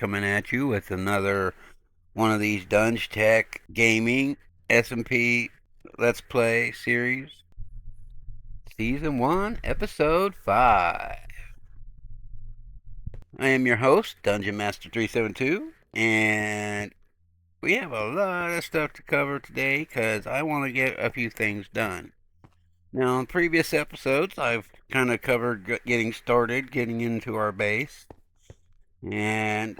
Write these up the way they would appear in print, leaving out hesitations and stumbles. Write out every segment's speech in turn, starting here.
coming at you with another one of these DungeTeck Gaming SMP Let's Play series, Season 1, Episode 5. I am your host, Dungeon Master 372, and we have a lot of stuff to cover today because I want to get a few things done. Now, in previous episodes, I've kind of covered getting started, getting into our base, and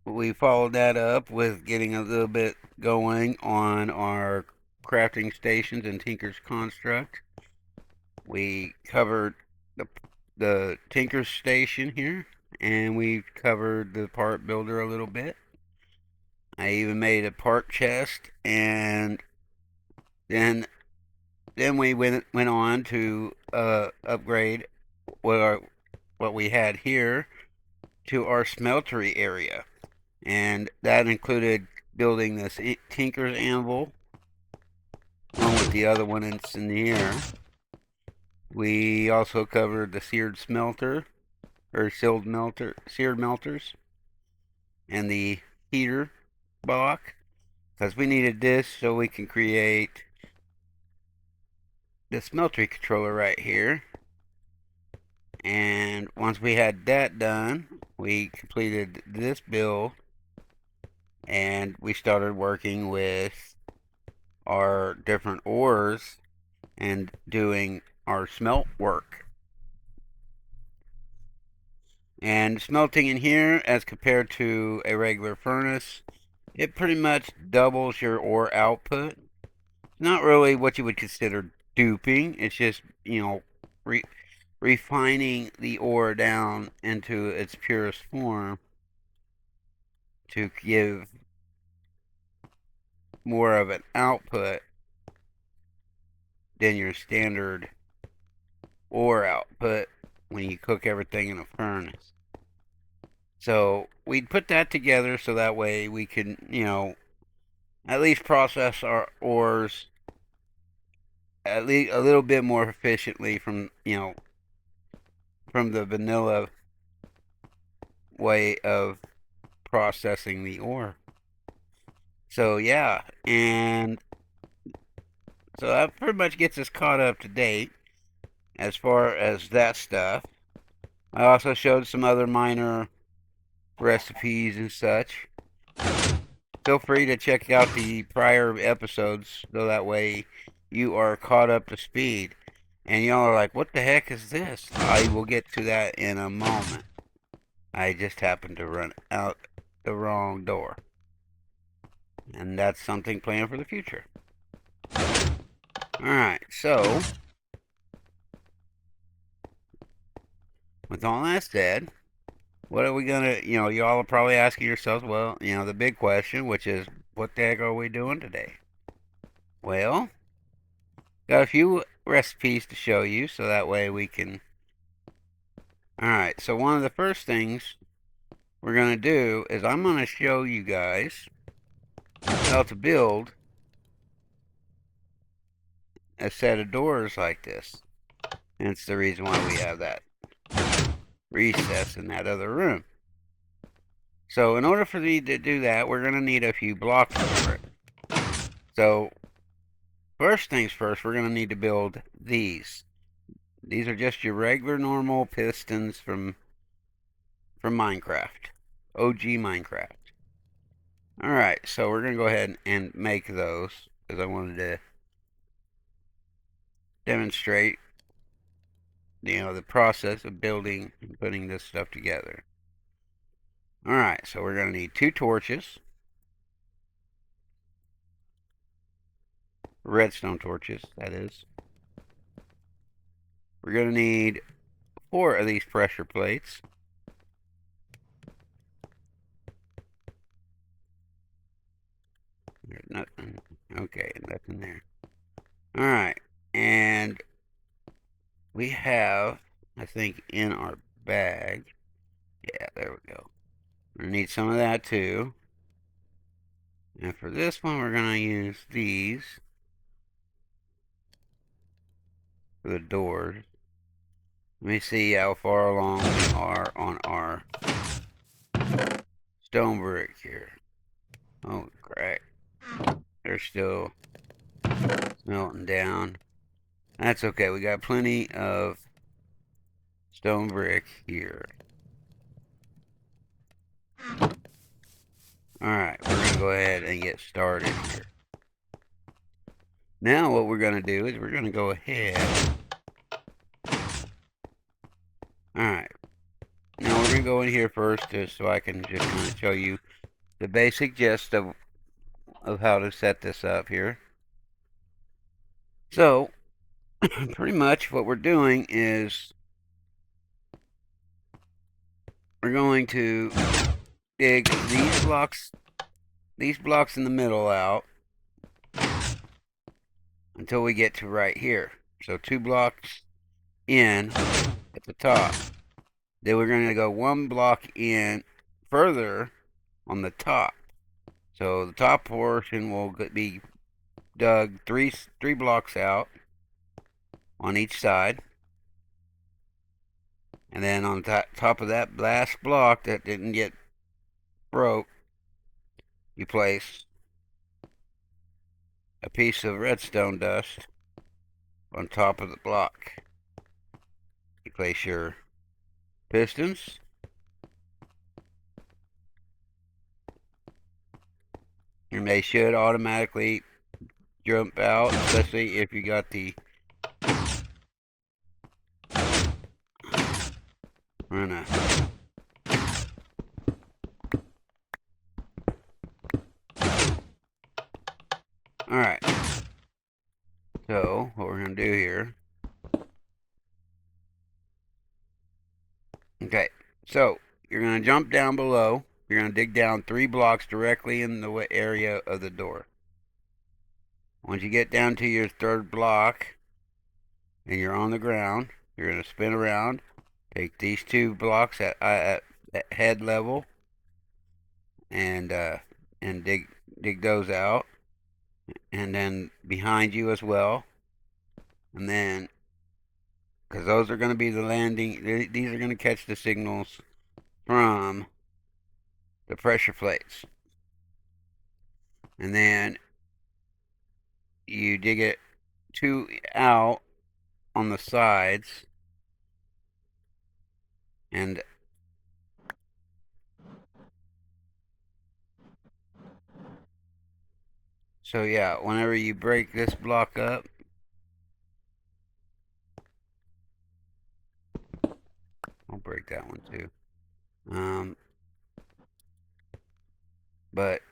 we followed that up with getting a little bit going on our crafting stations and Tinker's Construct. We covered the Tinker's Station here, and we covered the part builder a little bit. I even made a part chest, and then we went on to upgrade what we had here to our smeltery area, and that included building this Tinker's Anvil along with the other one that's in the air. We also covered the seared smelter, or seared melters, and the heater block, because we needed this so we can create the smeltery controller right here. And once we had that done, we completed this build, and we started working with our different ores and doing our smelt work. And smelting in here, as compared to a regular furnace, it pretty much doubles your ore output. Not really what you would consider duping. It's just, refining the ore down into its purest form to give more of an output than your standard ore output when you cook everything in a furnace. So we'd put that together so that way we can, at least process our ores at least a little bit more efficiently from the vanilla way of processing the ore. So yeah, and so that pretty much gets us caught up to date as far as that stuff. I also showed some other minor recipes and such. Feel free to check out the prior episodes so that way you are caught up to speed. And y'all are like, what the heck is this? I will get to that in a moment. I just happened to run out the wrong door. And that's something planned for the future. Alright, so with all that said, what are we gonna, y'all are probably asking yourselves, well, the big question, which is, what the heck are we doing today? Well, got a few recipes to show you, so that way we can... Alright, so one of the first things we're gonna do is I'm gonna show you guys how to build a set of doors like this. And it's the reason why we have that recess in that other room. So in order for me to do that, we're going to need a few blocks for it. So first things first, we're going to need to build these. These are just your regular normal pistons from Minecraft. OG Minecraft. Alright, so we're going to go ahead and make those, because I wanted to demonstrate the process of building and putting this stuff together. Alright, so we're going to need 2 torches. Redstone torches, that is. We're going to need 4 of these pressure plates. There's nothing. Okay, nothing there. Alright, and we have, I think, in our bag, yeah, there we go. We're going to need some of that too. And for this one, we're going to use these for the doors. Let me see how far along we are on our stone brick here. Oh, crap. They're still melting down. That's okay. We got plenty of stone brick here. Alright, we're going to go ahead and get started here. Now what we're going to do is we're going to go ahead. Alright. Now we're going to go in here first just so I can just kind of show you the basic gist of how to set this up here. So, pretty much what we're doing is we're going to dig these blocks in the middle out until we get to right here. So 2 blocks in at the top. Then we're going to go 1 block in further on the top. So the top portion will be dug three blocks out on each side. And then on top of that last block that didn't get broke, you place a piece of redstone dust on top of the block. You place your pistons. And they should automatically jump out, especially if you got the Alright. So, what we're going to do here. Okay. So, you're going to jump down below. You're going to dig down 3 blocks directly in the area of the door. Once you get down to your 3rd block, and you're on the ground, you're going to spin around, take these 2 blocks at head level, and dig those out, and then behind you as well, and then because those are going to be the landing, these are going to catch the signals from the pressure plates, and then you dig it 2 out on the sides, and so yeah, whenever you break this block up, I'll break that one too. But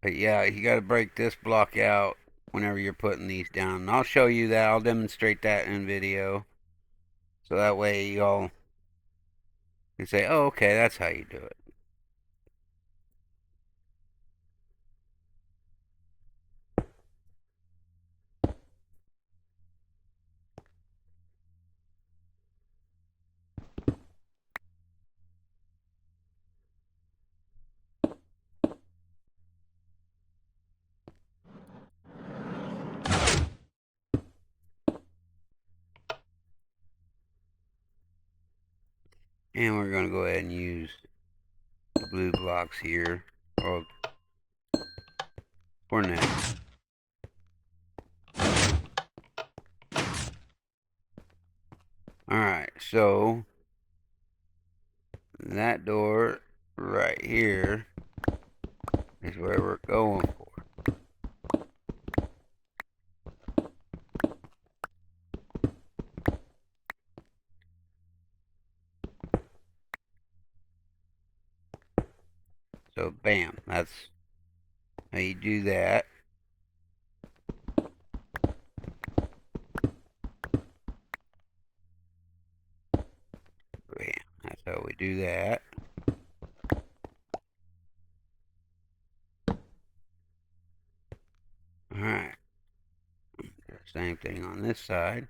yeah, you got to break this block out whenever you're putting these down. And I'll show you that. I'll demonstrate that in video. So that way y'all can say, oh, okay, that's how you do it. And we're going to go ahead and use the blue blocks here for now. Alright, so that door right here is where we're going for. So bam, that's how you do that. Bam, that's how we do that. Alright. Same thing on this side.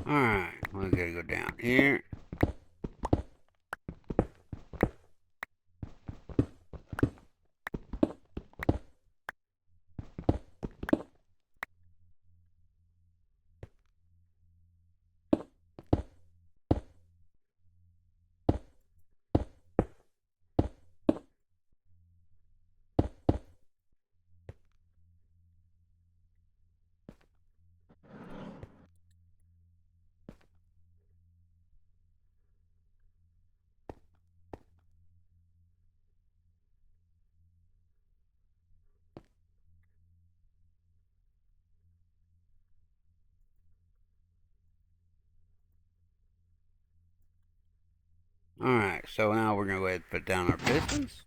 Alright, we gotta go down here. Alright, so now we're gonna go ahead and put down our pistons.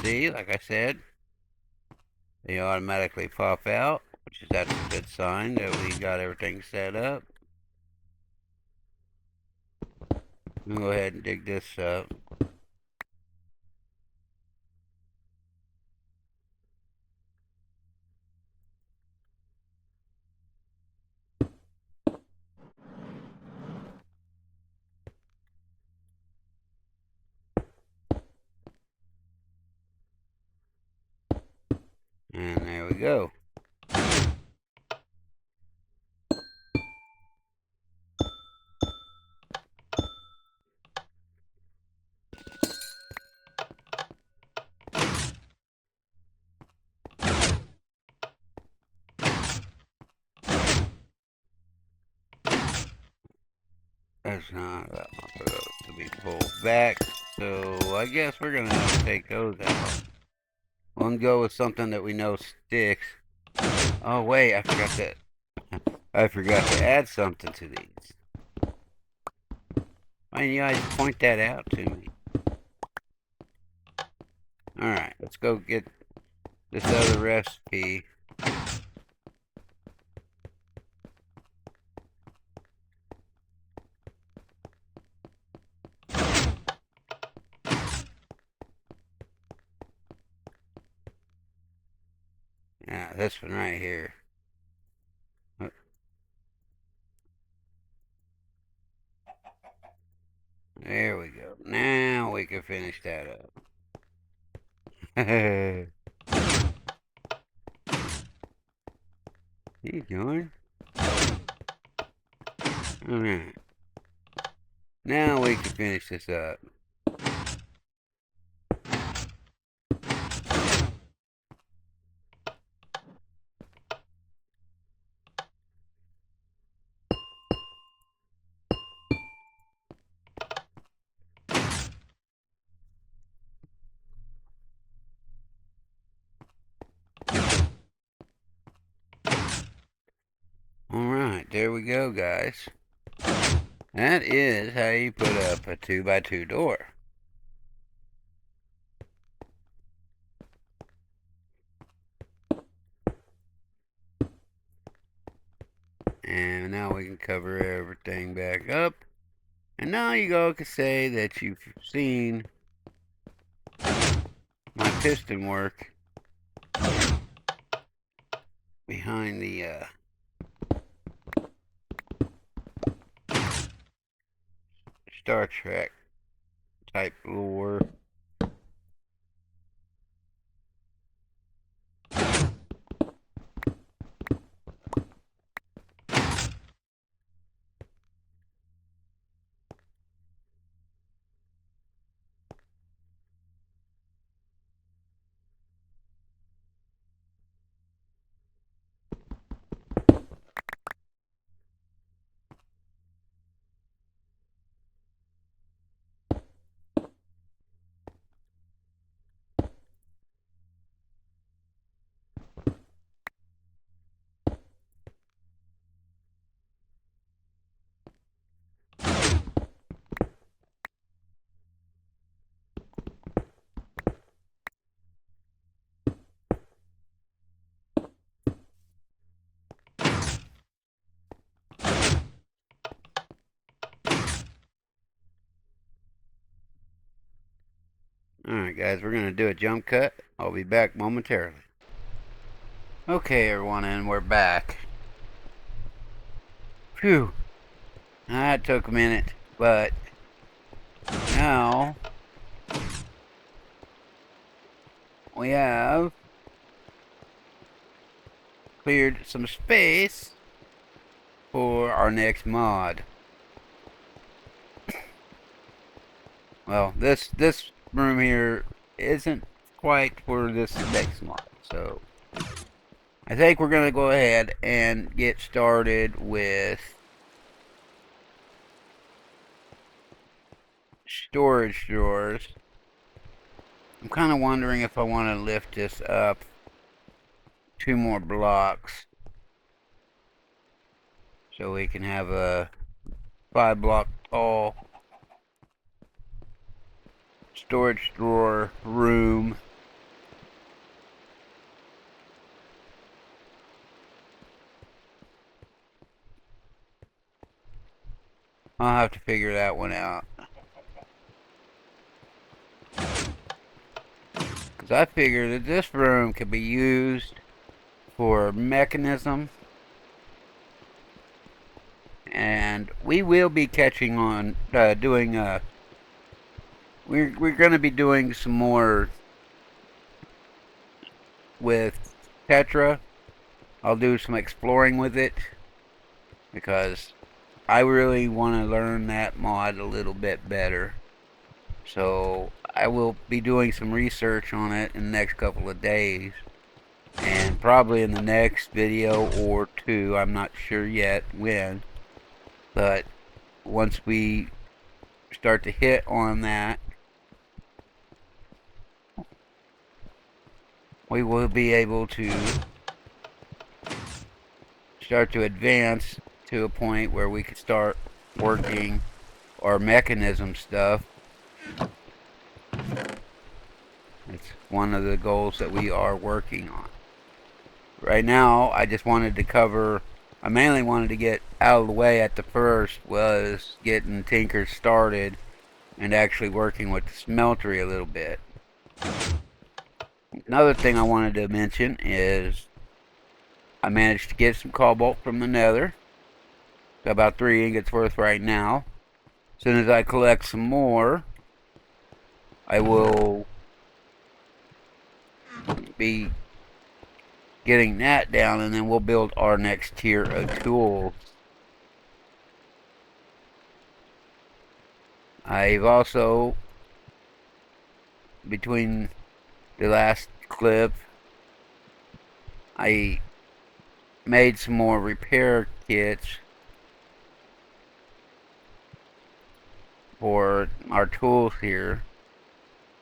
See, like I said, they automatically pop out, that's a good sign that we got everything set up. We'll go ahead and dig this up. And there we go. That's not that much for those to be pulled back. So I guess we're gonna have to take those out. We'll go with something that we know sticks. Oh wait, I forgot to add something to these. Why didn't you guys point that out to me? Alright, let's go get this other recipe. Yeah, this one right here. There we go. Now we can finish that up. What are you doing? Alright. Now we can finish this up. Alright, there we go, guys. That is how you put up a 2x2 door. And now we can cover everything back up. And now you all can say that you've seen my piston work behind the Star Trek type lore. Alright guys, we're going to do a jump cut. I'll be back momentarily. Okay everyone, and we're back. Phew. That took a minute, but now we have cleared some space for our next mod. Well, this room here isn't quite for this next mod, so I think we're gonna go ahead and get started with storage drawers. I'm kind of wondering if I want to lift this up 2 more blocks so we can have a 5-block tall storage drawer room. I'll have to figure that one out. Because I figure that this room could be used for mechanism. And we will be catching on doing we're going to be doing some more with Tetra. I'll do some exploring with it because I really want to learn that mod a little bit better. So I will be doing some research on it in the next couple of days, and probably in the next video or 2. I'm not sure yet when, but once we start to hit on that, we will be able to start to advance to a point where we could start working our mechanism stuff. It's one of the goals that we are working on. Right now, I just wanted to cover, I mainly wanted to get out of the way at the first was getting Tinker started and actually working with the smeltery a little bit. Another thing I wanted to mention is I managed to get some cobalt from the nether. Got about 3 ingots worth right now. As soon as I collect some more, I will be getting that down, and then we'll build our next tier of tools. I've also, between the last clip, I made some more repair kits for our tools here.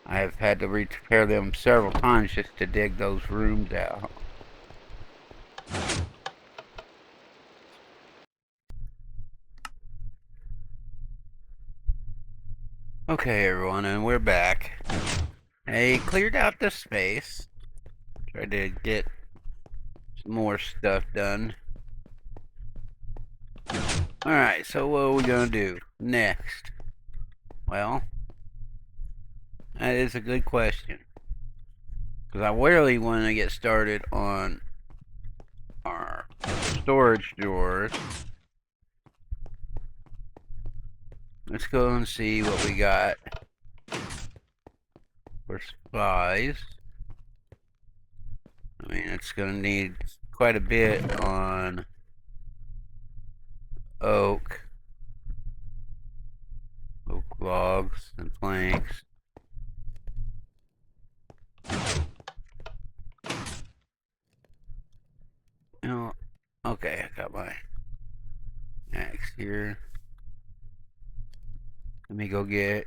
I've had to repair them several times just to dig those rooms out. Okay, everyone, and we're back. I cleared out the space. Tried to get some more stuff done. Alright, so what are we gonna do next? Well, that is a good question. Because I really want to get started on our storage drawers. Let's go and see what we got for supplies. I mean, it's going to need quite a bit on oak logs and planks. You know, okay, I got my axe here. Let me go get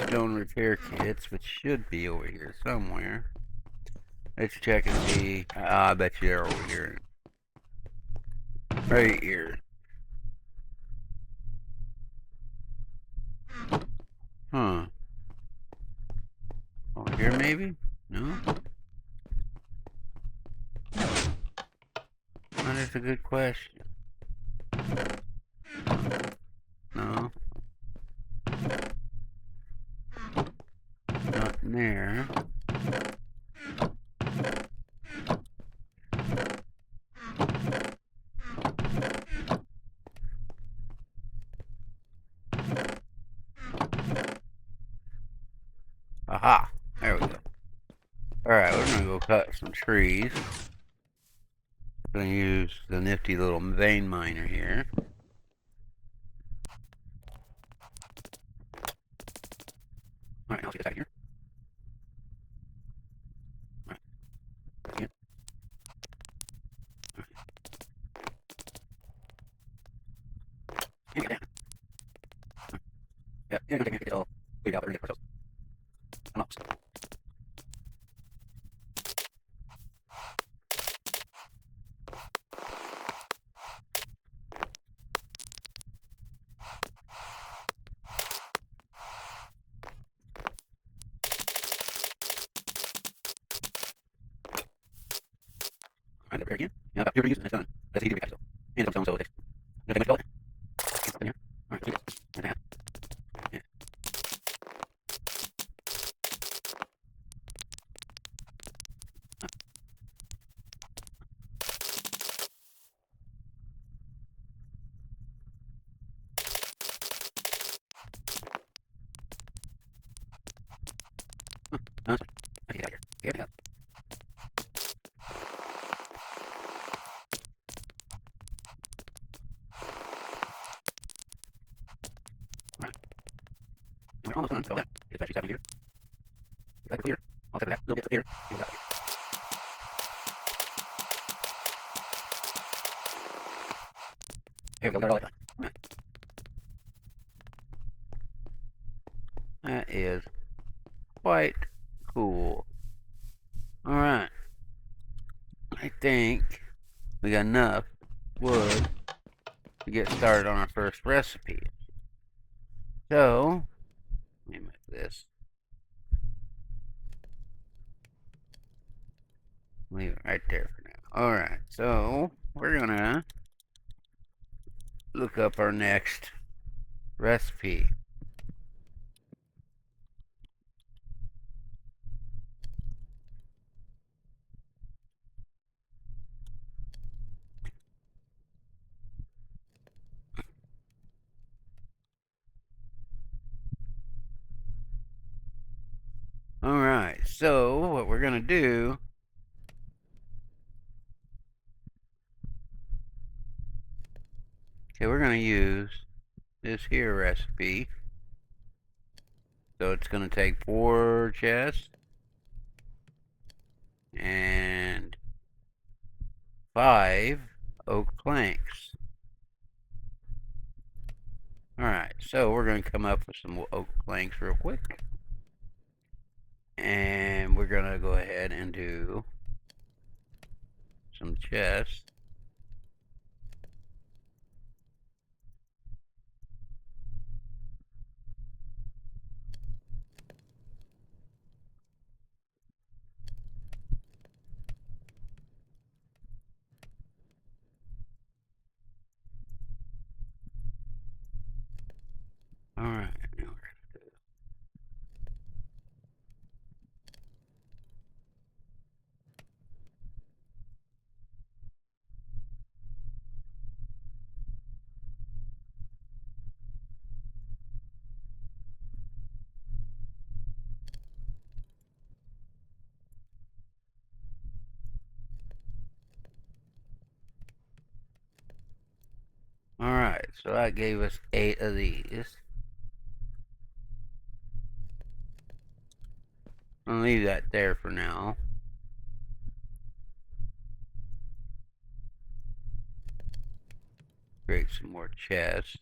stone repair kits, which should be over here somewhere. Let's check and see. I bet you they're over here. Right here. Huh. Over here maybe? No? That is a good question. No. in there. Aha! There we go. Alright, we're gonna go cut some trees. I'm gonna use the nifty little vein miner here. Alright, now let's get this out of here. Alright. Yeah. Alright. Yeah, get down. Alright. Yeah, you're gonna take me to get all way out there and get ourselves. I'm up. Alright, up here again. Yeah, about 2 reviews and it's done. That's easy to recap, so. And some stone, so it takes. You gonna take much to go there? Alright, let's do this. Like that. Yeah. No, that's fine. I can get out of here. Get out. Alright. And we're almost done, so that is actually 7 here. Is that clear? I'll take that little bit of here. Get out of here. There we go, got it all done. Alright. That is quite cool. Alright. I think we got enough wood to get started on our first recipe. So, let me make this. Leave it right there for now. Alright, so we're gonna look up our next recipe. Alright, so what we're gonna do we're gonna use this here recipe. So it's gonna take 4 chests and 5 oak planks. Alright, so we're gonna come up with some oak planks real quick. And we're gonna go ahead and do some chests. Alright, now we're Alright, so that gave us 8 of these. I'll leave that there for now. Create some more chests.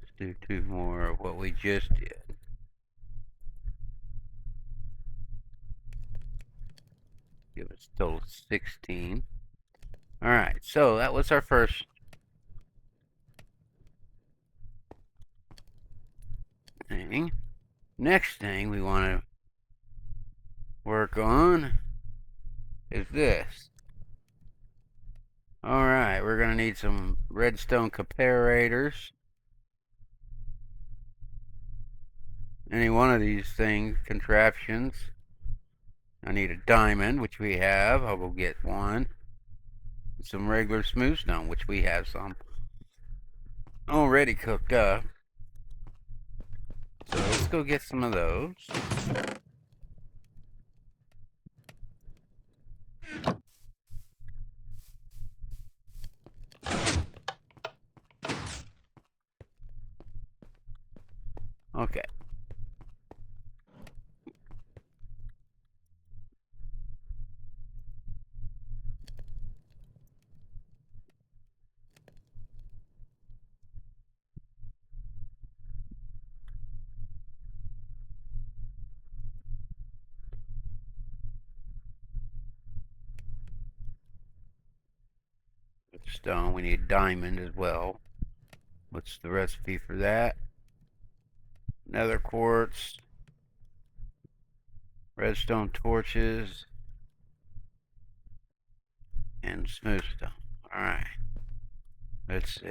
Let's do 2 more of what we just did. Give us a total of 16. Alright, so that was our first thing. Next thing we want to work on is this. Alright, we're going to need some redstone comparators. any one of these things, contraptions. I need a diamond, which we have. I'll go get one. Some regular smooth stone, which we have some already cooked up. So let's go get some of those. Okay. Stone, we need diamond as well. What's the recipe for that? Nether quartz, redstone torches, and smooth stone. Alright. Let's see.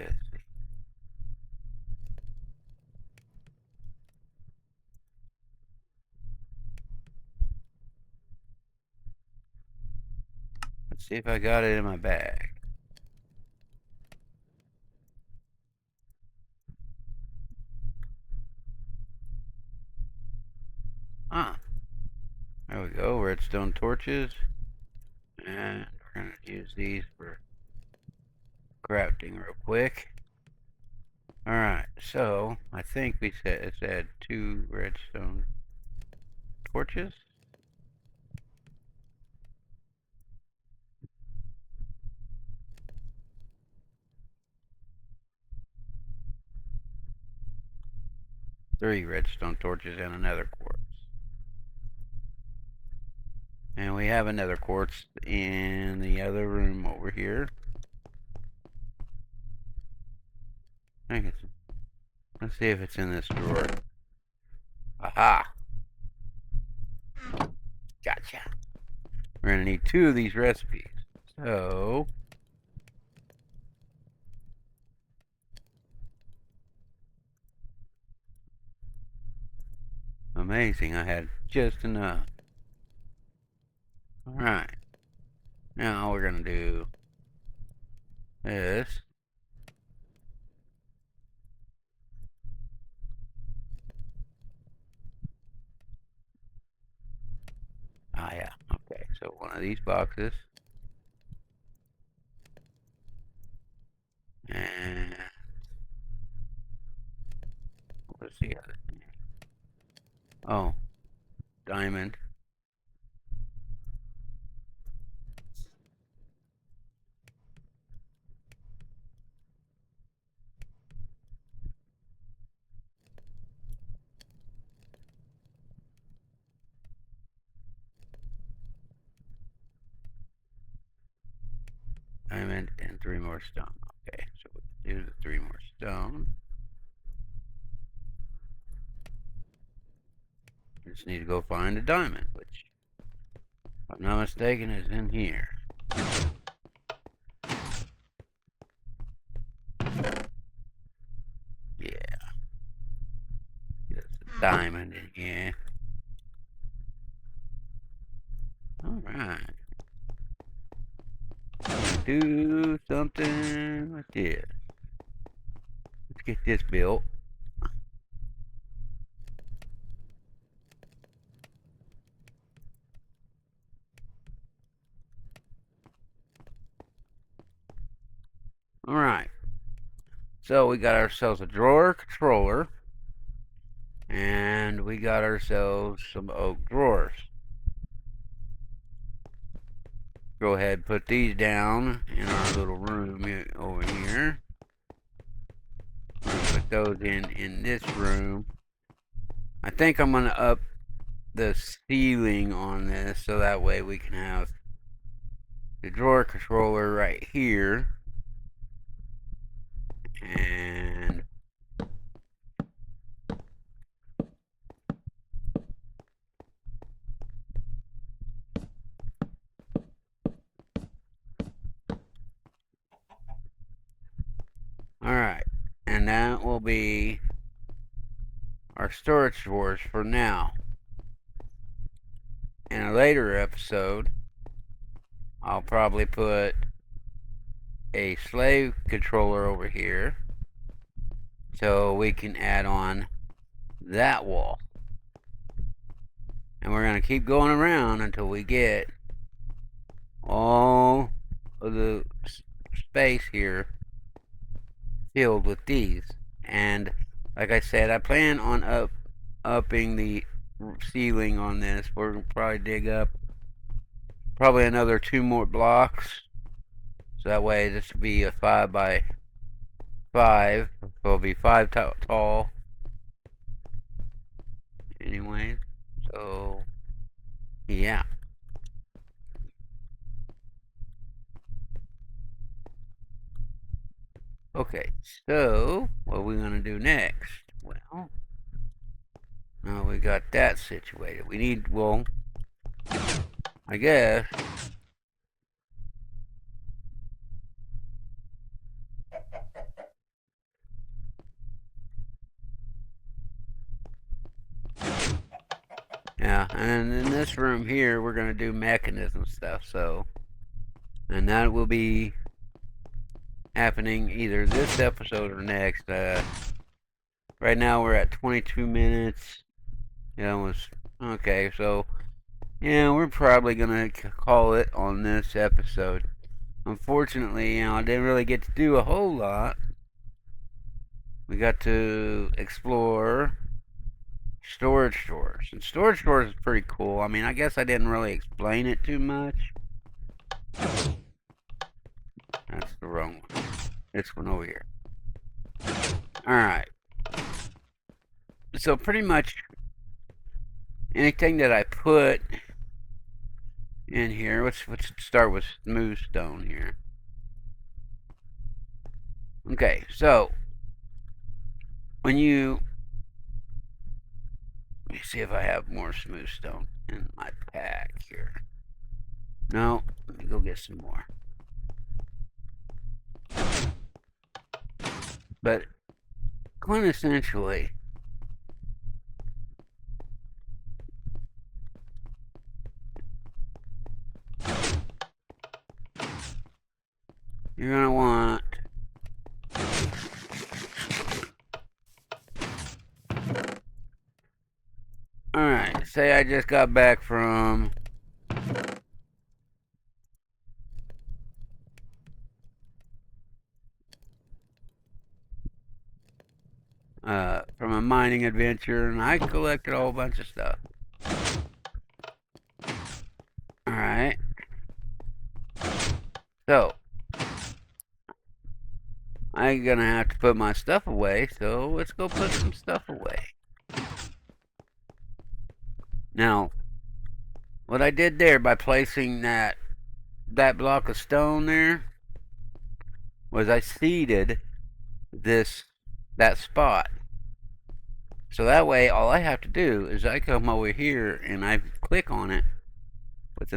Let's see if I got it in my bag. Ah. There we go, redstone torches. And we're going to use these for crafting real quick. Alright, so I think we said it said 2 redstone torches. Three redstone torches and another quartz. And we have another quartz in the other room over here. Let's see if it's in this drawer. Aha! Gotcha. We're going to need 2 of these recipes. So, amazing, I had just enough. Alright. Now we're going to do this. Ah, yeah. Okay, so one of these boxes. And what's the other thing? Oh, diamond. Diamond and 3 more stone. Okay, so we'll do the 3 more stone. Just need to go find a diamond, which, if I'm not mistaken, is in here. Yeah. There's a diamond in here. Alright. Do something like this. Let's get this built. Alright. So we got ourselves a drawer controller. And we got ourselves some oak drawers. Go ahead and put these down in our little room over here. Put those in this room. I think I'm going to up the ceiling on this so that way we can have the drawer controller right here. And alright, and that will be our storage drawers for now. In a later episode, I'll probably put a slave controller over here so we can add on that wall. And we're going to keep going around until we get all of the space here filled with these. And like I said, I plan on upping the ceiling on this. We're going to probably dig up probably another 2 more blocks. So that way this will be a 5 by 5. So it'll be 5 tall. Anyway, so yeah. Okay, so what are we going to do next? Well, now we got that situated. We need, well, I guess, yeah, and in this room here, we're going to do mechanism stuff, so, and that will be happening either this episode or next. Right now we're at 22 minutes. Okay, so yeah, we're probably gonna call it on this episode. Unfortunately, I didn't really get to do a whole lot. We got to explore storage drawers, and storage drawers is pretty cool. I mean, I guess I didn't really explain it too much. That's the wrong one. This one over here. Alright. So pretty much anything that I put in here, let's start with smooth stone here. Okay, so when you, let me see if I have more smooth stone in my pack here. No, let me go get some more. But quintessentially, you're going to want alright, say I just got back from a mining adventure, and I collected a whole bunch of stuff. Alright. So, I'm gonna have to put my stuff away, so let's go put some stuff away. Now, what I did there by placing that block of stone there was I seeded that spot. So that way, all I have to do is I come over here and I click on it with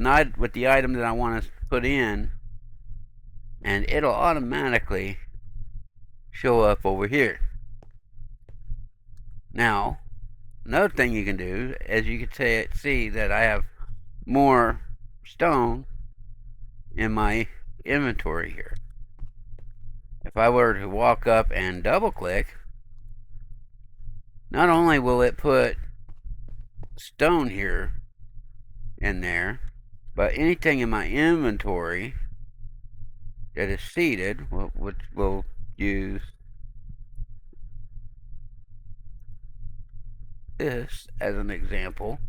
the item that I want to put in, and it'll automatically show up over here. Now, another thing you can do, as you can see that I have more stone in my inventory here. If I were to walk up and double click, not only will it put stone here in there, but anything in my inventory that is seeded, which we'll use this as an example,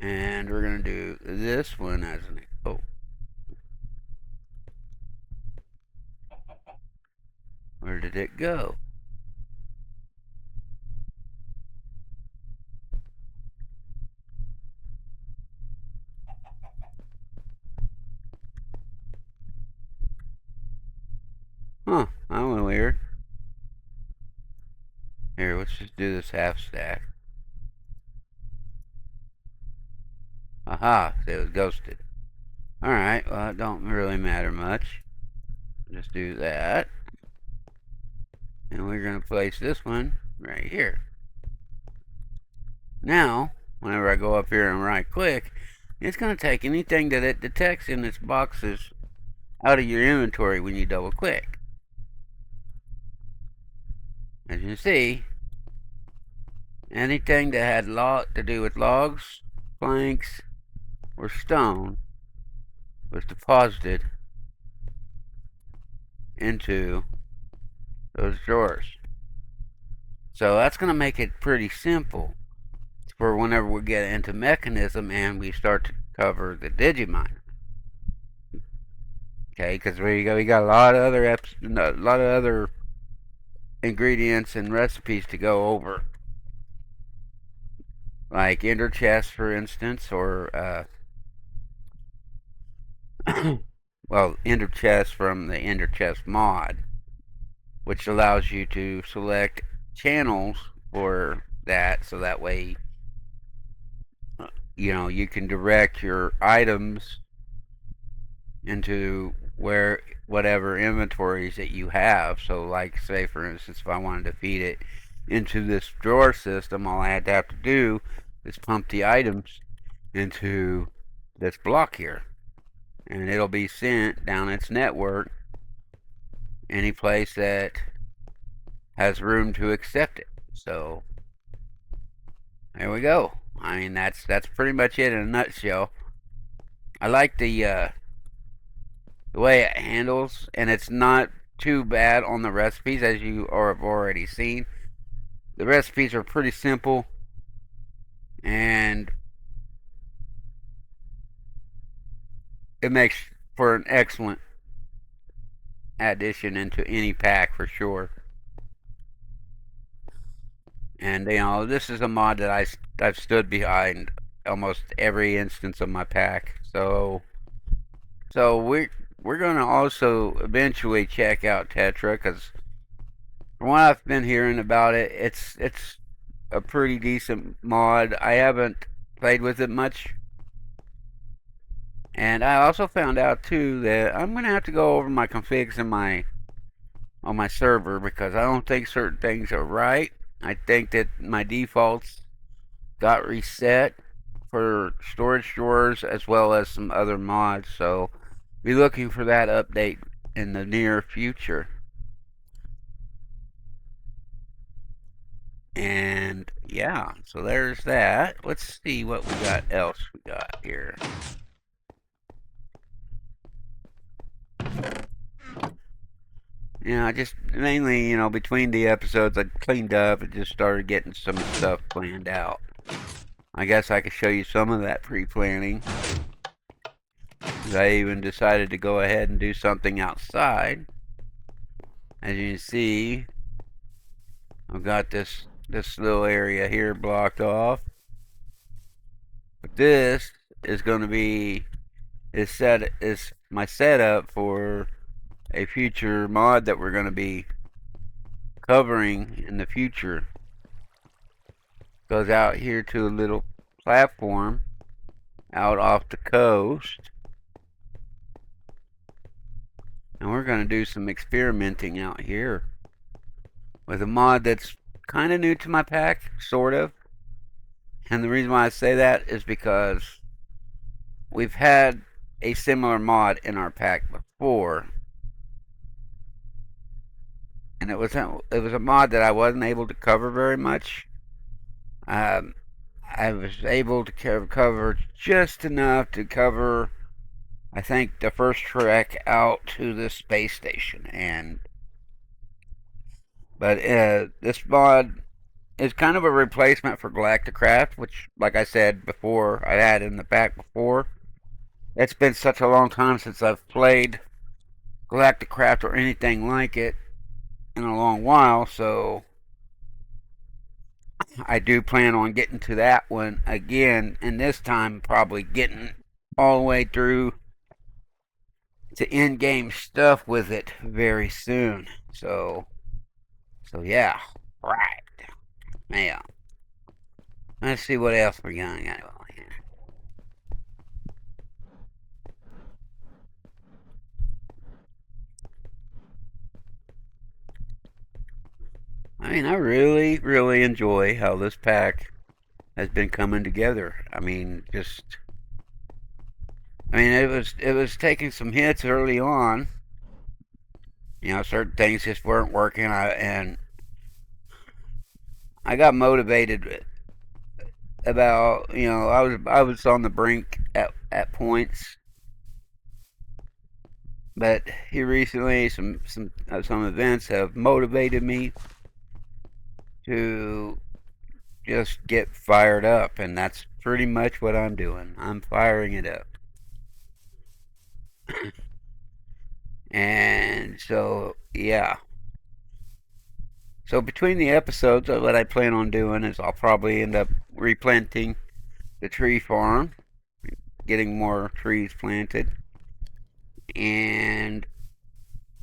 and we're going to do this one as an example. Where did it go? Huh, that was weird. Here, let's just do this half stack. Aha, it was ghosted. Alright, well, it don't really matter much. Just do that. And we're going to replace this one right here. Now, whenever I go up here and right click, it's going to take anything that it detects in its boxes out of your inventory when you double click. As you can see, anything that had to do with logs, planks, or stone was deposited into those drawers. So that's going to make it pretty simple for whenever we get into mechanism and we start to cover the Digiminer. Okay, because we got a lot of other ingredients and recipes to go over, like ender chest, for instance, or well, ender chest from the ender chest mod, which allows you to select channels for that, so that way you can direct your items into whatever inventories that you have. So like, say for instance, if I wanted to feed it into this drawer system, all I had to have to do is pump the items into this block here, and it'll be sent down its network any place that has room to accept it. So there we go. I mean, that's pretty much it in a nutshell. I like the way it handles, and it's not too bad on the recipes, as you have already seen. The recipes are pretty simple, and it makes for an excellent addition into any pack for sure. And this is a mod that I've stood behind almost every instance of my pack. So we're gonna also eventually check out Tetra, because from what I've been hearing about it, it's a pretty decent mod. I haven't played with it much, and I also found out too that I'm gonna have to go over my configs on my server, because I don't think certain things are right. I think that my defaults got reset for storage drawers as well as some other mods, so be looking for that update in the near future. And yeah, so there's that. Let's see what we got else we got here. Just mainly, between the episodes, I cleaned up and just started getting some stuff planned out. I guess I could show you some of that pre-planning. I even decided to go ahead and do something outside. As you can see, I've got this little area here blocked off. But this is going to be is my setup for a future mod that we're going to be covering in the future. Goes out here to a little platform out off the coast, and we're going to do some experimenting out here with a mod that's kind of new to my pack, sort of. And the reason why I say that is because we've had a similar mod in our pack before, and it was a mod that I wasn't able to cover very much. I was able to cover just enough to cover, I think, the first trek out to the space station. But this mod is kind of a replacement for Galacticraft, which, like I said before, I had in the pack before. It's been such a long time since I've played Galacticraft or anything like it in a long while, so I do plan on getting to that one again, and this time probably getting all the way through to in-game stuff with it very soon. So yeah, right. Yeah. Let's see what else we're gonna got on here. I mean, I really, really enjoy how this pack has been coming together. I mean, it was taking some hits early on. You know, certain things just weren't working. And I got motivated about, I was on the brink at points, but here recently some events have motivated me to just get fired up, and that's pretty much what I'm doing. I'm firing it up. And so, yeah. So between the episodes, what I plan on doing is I'll probably end up replanting the tree farm, getting more trees planted, and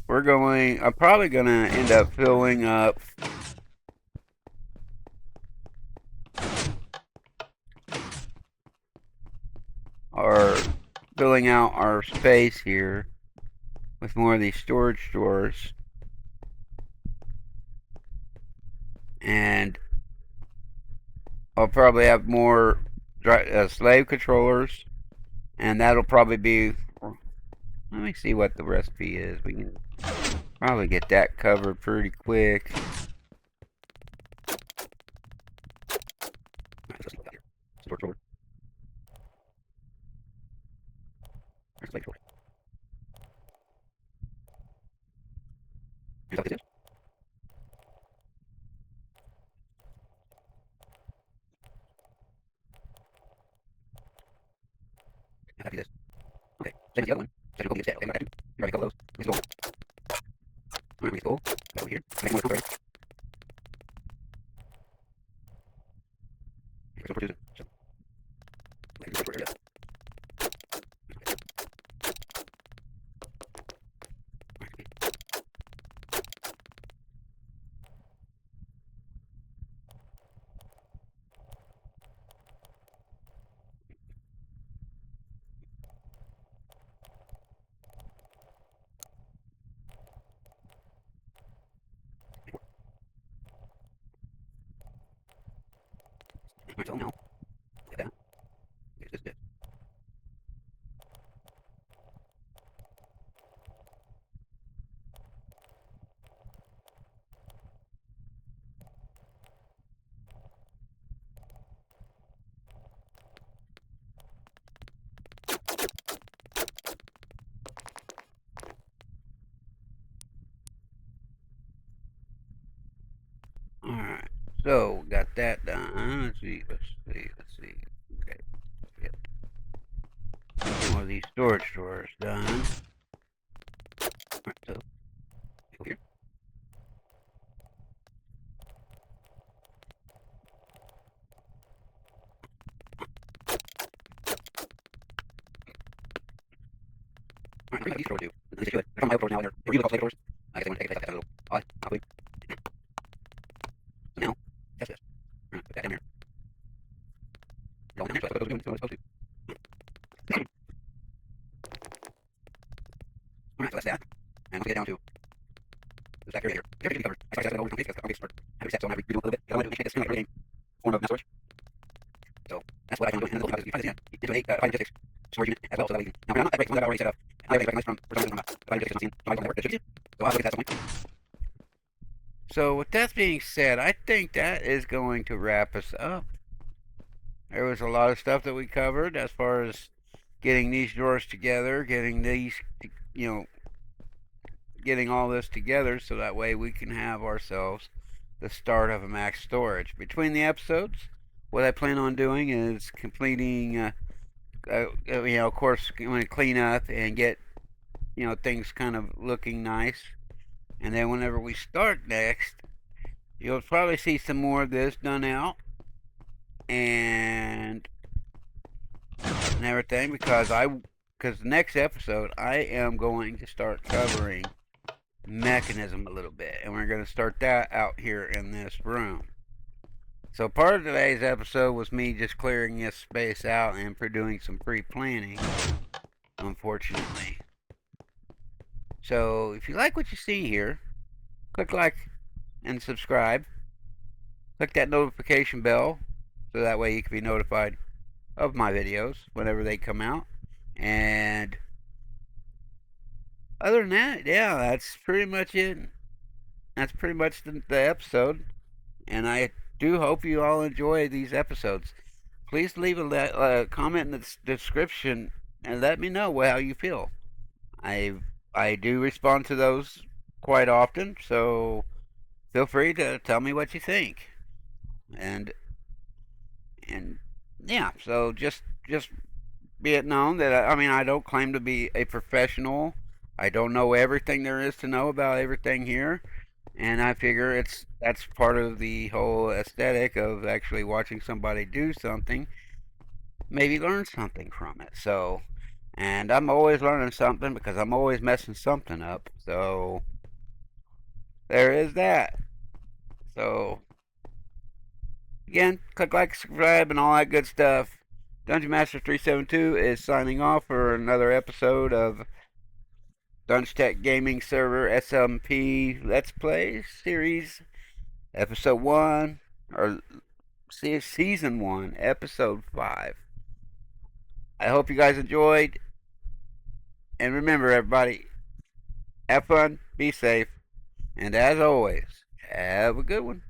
I'm probably going to end up filling up our, filling out our space here with more of these storage doors. And I'll probably have more slave controllers, and that'll probably be. Let me see what the recipe is. We can probably get that covered pretty quick. Storage drawer. There's slave drawer. Here's how this is. How do this? Okay, same as the other one. Just go get it. Okay, you already got those. Let's go. Alright, let's go. Over here. Make more concrete. Here's what we're using. So, let's go. Alright, so now, like that. Here's this bit. Alright, so got that done. Let's see. Okay, yep. More of these storage drawers done. Alright, so go here. Alright, how these drawers do? At least they should. They're from my outdoors now, and they're really called slave drawers. I guess they want to take that a little odd, probably. So now, test this. Alright, put that down here. Go down there, so that's what it's supposed to do. Alright, so that's that. And let's get down to this back area here. Everything to be covered. I started over because I'm start having set, so I'm going to redo a little bit. I want to make this kind of like a form of mass storage. So that's what I want to do. And the little you find this into a 5 6 storage unit as well, so that we can. Now, I'm not that great, so I've already set up. I already recognized from some reason from 5 6 so I don't work. So I'll look at that at some point. So with that being said, I think that is going to wrap us up. There was a lot of stuff that we covered as far as getting these drawers together, getting these, getting all this together so that way we can have ourselves the start of a max storage. Between the episodes, what I plan on doing is completing, of course, I'm going to clean up and get, things kind of looking nice. And then whenever we start next, you'll probably see some more of this done out and everything because the next episode I am going to start covering mechanism a little bit, and we're going to start that out here in this room. So part of today's episode was me just clearing this space out and for doing some pre-planning, unfortunately. So if you like what you see here, click like and subscribe. click that notification bell so that way you can be notified of my videos whenever they come out. And other than that, yeah, that's pretty much it. That's pretty much the episode. And I do hope you all enjoy these episodes. Please leave a comment in the description and let me know how you feel. I I do respond to those quite often, so feel free to tell me what you think. And and yeah, so just be it known that I mean I don't claim to be a professional. I don't know everything there is to know about everything here, and I figure that's part of the whole aesthetic of actually watching somebody do something, maybe learn something from it. So, and I'm always learning something because I'm always messing something up. So, there is that. So, again, click like, subscribe, and all that good stuff. Dungeon Master 372 is signing off for another episode of DungeTeck Gaming Server SMP Let's Play Series, Episode 1, or Season 1, Episode 5. I hope you guys enjoyed, and remember, everybody, have fun, be safe, and as always, have a good one.